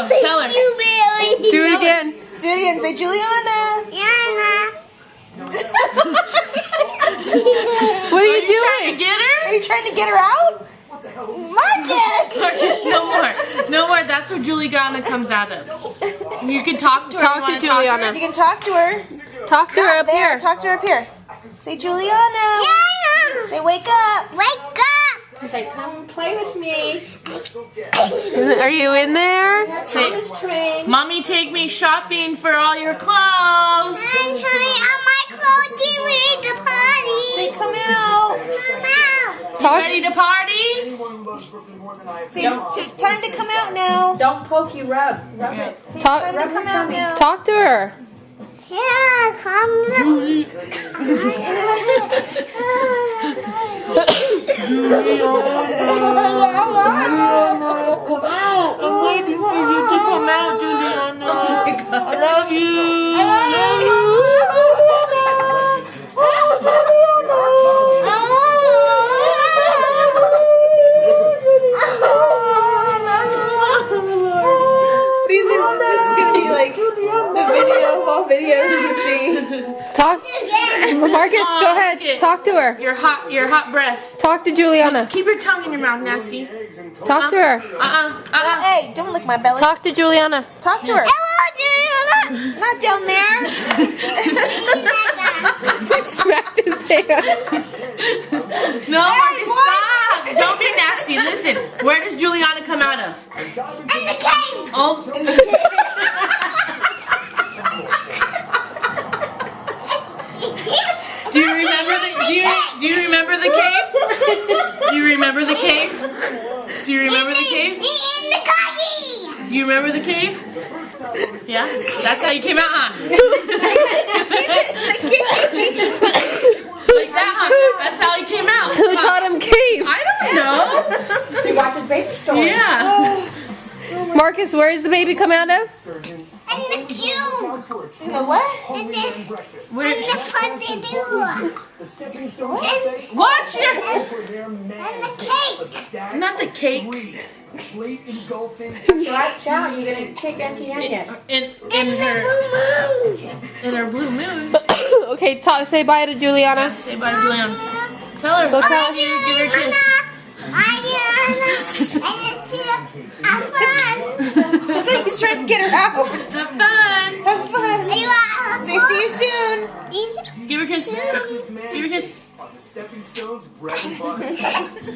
Go, tell her. Do it again. Do it again. Say Juliana. What are you doing? Trying to get her? Are you trying to get her out? Marcus! Marcus, no more. No more. That's where Juliana comes out of. You can talk to her. Talk to Juliana. You can talk to her. Talk to her up There. here. Talk to her up here. Say Juliana. Say wake up. Say, come play with me. Are you in there? Say, Thomas Train. Mommy, take me shopping for all your clothes. Say come out. Talk. Ready to party? Say it's time to come out now. Don't poke, you rub. Rub it. Say it's Talk- time to come out now. Talk to her. I'm waiting for you to come out, Juliana. I love you. This is gonna be like the video of all videos you see. Talk. Marcus, go ahead. Okay. Talk to her. Your hot breath. Talk to Juliana. Keep your tongue in your mouth, nasty. Talk to her. Hey, don't lick my belly. Talk to Juliana. Talk to her. Not down there. Smacked his hand. No, Marcus, stop. Don't be nasty. Listen, where does Juliana come out of? Oh. Do you remember the cave? Do you remember the cave? Do you remember the cave? Do you remember the cave? Do you remember the cave? Yeah? That's how you came out, huh? Like that, huh? That's how he came out. Who taught him cave? I don't know. He watches Baby Story. Yeah. Marcus, where does the baby come out of? The what? Where? Watch your. Not the cake. Watch out, you're going to shake Auntie Anya. In her blue moon. Okay, say bye to Juliana. Say bye, Juliana. Tell her. Go tell I love you. Give her a kiss. He's trying to get her out. Have fun. Have fun. Say see you soon. Give her a kiss. Give her a kiss. On the stepping stones, bread and butter.